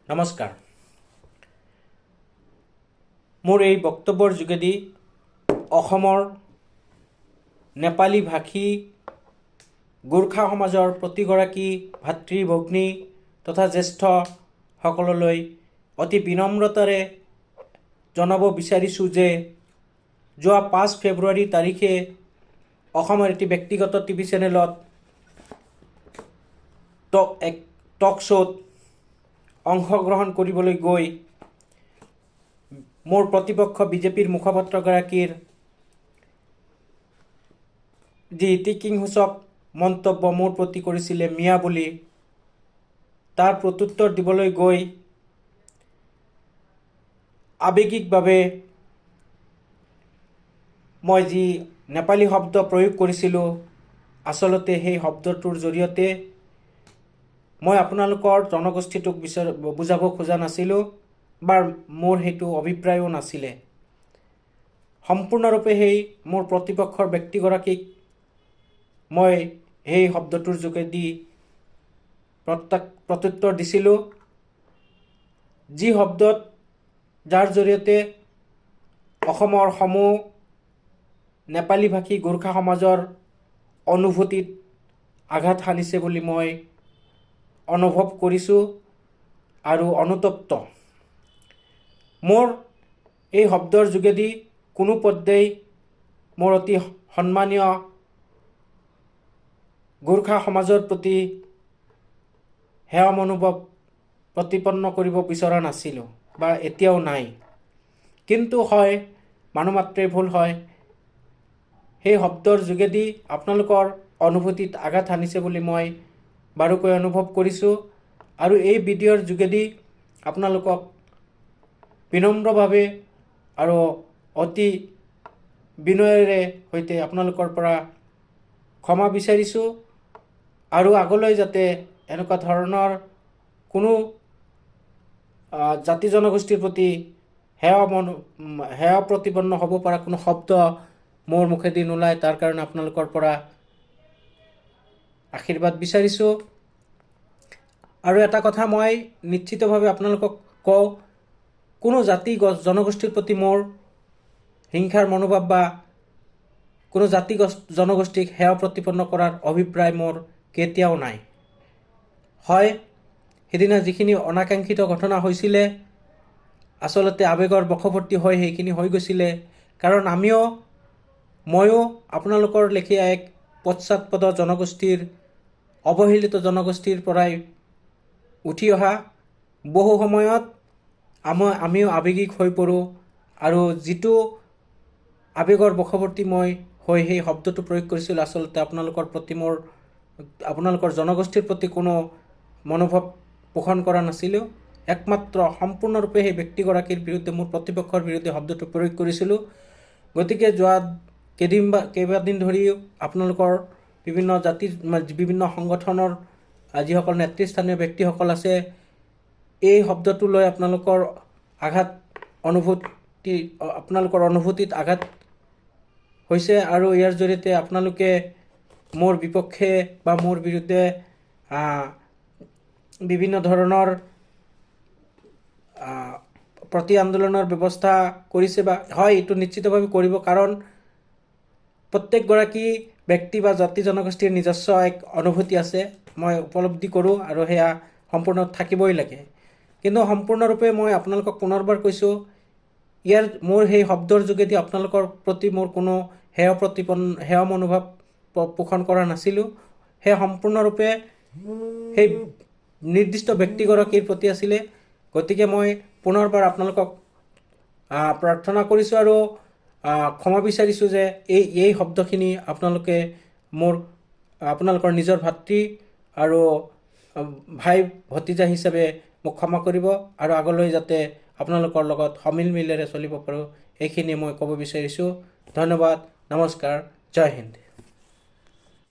নমস্কাৰ। মোৰ এই বক্তব্যৰ যোগেদি অসমৰ নেপালী ভাষী গোৰ্খা সমাজৰ প্ৰতিগৰাকী ভাতৃ ভগ্নী তথা জ্যেষ্ঠসকললৈ অতি বিনম্ৰতাৰে জনাব বিচাৰিছোঁ যে যোৱা 5 ফেব্ৰুৱাৰী তাৰিখে অসমৰ এটি ব্যক্তিগত টিভি চেনেলত এক টক শ্ব'ত অংশগ্ৰহণ কৰিবলৈ গৈ মোৰ প্ৰতিপক্ষ বিজেপিৰ মুখপাত্ৰগৰাকীৰ যি ইতিকিংসূচক মন্তব্য মোৰ প্ৰতি কৰিছিলে মিয়া বুলি, তাৰ প্ৰত্যুত্তৰ দিবলৈ গৈ আৱেগিকভাৱে মই যি নেপালী শব্দ প্ৰয়োগ কৰিছিলোঁ, আচলতে সেই শব্দটোৰ জৰিয়তে মই আপোনালোকৰ জনগোষ্ঠীটোক বুজাব খোজা নাছিলোঁ বা মোৰ সেইটো অভিপ্ৰায়ো নাছিলে। সম্পূৰ্ণৰূপে সেই মোৰ প্ৰতিপক্ষৰ ব্যক্তিগৰাকীক মই সেই শব্দটোৰ যোগেদি প্ৰত্যুত্তৰ দিছিলোঁ, যি শব্দত যাৰ জৰিয়তে অসমৰ সমূহ নেপালী ভাষী গোৰ্খা সমাজৰ অনুভূতিত আঘাত সানিছে বুলি মই অনুভৱ কৰিছোঁ আৰু অনুতপ্ত। মোৰ এই শব্দৰ যোগেদি কোনো পধ্যেই মোৰ অতি সন্মানীয় গোৰ্খা সমাজৰ প্ৰতি সেৱা মনোভাৱ প্ৰতিপন্ন কৰিব বিচৰা নাছিলোঁ বা এতিয়াও নাই। কিন্তু হয়, মানুহ মাত্ৰেই ভুল হয়। সেই শব্দৰ যোগেদি আপোনালোকৰ অনুভূতিত আঘাত সানিছে বুলি মই বাৰুকৈ অনুভৱ কৰিছোঁ আৰু এই ভিডিঅ'ৰ যোগেদি আপোনালোকক বিনম্ৰভাৱে আৰু অতি বিনয়েৰে সৈতে আপোনালোকৰ পৰা ক্ষমা বিচাৰিছোঁ আৰু আগলৈ যাতে এনেকুৱা ধৰণৰ কোনো জাতি জনগোষ্ঠীৰ প্ৰতি সেৱা প্ৰতিপন্ন হ'ব পৰা কোনো শব্দ মোৰ মুখেদি নোলায়, তাৰ কাৰণে আপোনালোকৰ পৰা আশীৰ্বাদ বিচাৰিছোঁ। আৰু এটা কথা মই নিশ্চিতভাৱে আপোনালোকক কওঁ, কোনো জাতি জনগোষ্ঠীৰ প্ৰতি মোৰ হিংসাৰ মনোভাৱ বা কোনো জাতি জনগোষ্ঠীক সেৱা প্ৰতিপন্ন কৰাৰ অভিপ্ৰায় মোৰ কেতিয়াও নাই। হয়, সেইদিনা যিখিনি অনাকাংক্ষিত ঘটনা হৈছিলে, আচলতে আৱেগৰ বশৱৰ্তী হৈ সেইখিনি হৈ গৈছিলে, কাৰণ ময়ো আপোনালোকৰ লেখীয়া এক পশ্চাৎপদ জনগোষ্ঠীৰ অৱহেলিত জনগোষ্ঠীৰ পৰাই উঠি অহা। বহু সময়ত আমিও আৱেগিক হৈ পৰোঁ আৰু যিটো আৱেগৰ বশৱৰ্তী মই হৈ সেই শব্দটো প্ৰয়োগ কৰিছিলোঁ, আচলতে আপোনালোকৰ জনগোষ্ঠীৰ প্ৰতি কোনো মনোভাৱ পোষণ কৰা নাছিলোঁ। একমাত্ৰ সম্পূৰ্ণৰূপে সেই ব্যক্তিগৰাকীৰ বিৰুদ্ধে, মোৰ প্ৰতিপক্ষৰ বিৰুদ্ধে শব্দটো প্ৰয়োগ কৰিছিলোঁ। গতিকে যোৱা কেইবাদিন ধৰি আপোনালোকৰ বিভিন্ন সংগঠনৰ যিসকল নেতৃস্থানীয় ব্যক্তিসকল আছে, এই শব্দটো লৈ আপোনালোকৰ অনুভূতিত আঘাত হৈছে আৰু ইয়াৰ জৰিয়তে আপোনালোকে মোৰ বিপক্ষে বা মোৰ বিৰুদ্ধে বিভিন্ন ধৰণৰ প্ৰতি আন্দোলনৰ ব্যৱস্থা কৰিছে বা হয়, এইটো নিশ্চিতভাৱে কৰিব, কাৰণ প্ৰত্যেকগৰাকী ব্যক্তি বা জাতি জনগোষ্ঠীৰ নিজস্ব এক অনুভূতি আছে, মই উপলব্ধি কৰোঁ আৰু সেয়া সম্পূৰ্ণ থাকিবই লাগে। কিন্তু সম্পূৰ্ণৰূপে মই আপোনালোকক পুনৰবাৰ কৈছোঁ, মোৰ সেই শব্দৰ যোগেদি আপোনালোকৰ প্ৰতি মোৰ কোনো সেৱা মনোভাৱ পোষণ কৰা নাছিলোঁ। সেয়া সম্পূৰ্ণৰূপে সেই নিৰ্দিষ্ট ব্যক্তিগৰাকীৰ প্ৰতি আছিলে। গতিকে মই পুনৰবাৰ আপোনালোকক প্ৰাৰ্থনা কৰিছোঁ আৰু ক্ষমা বিচাৰিছোঁ যে এই শব্দখিনি আপোনালোকৰ নিজৰ ভাতৃ আৰু ভাই ভতিজা হিচাপে মোক ক্ষমা কৰিব আৰু আগলৈ যাতে আপোনালোকৰ লগত সমিল মিলেৰে চলিব পাৰোঁ, এইখিনি মই ক'ব বিচাৰিছোঁ। ধন্যবাদ, নমস্কাৰ, জয় হিন্দ।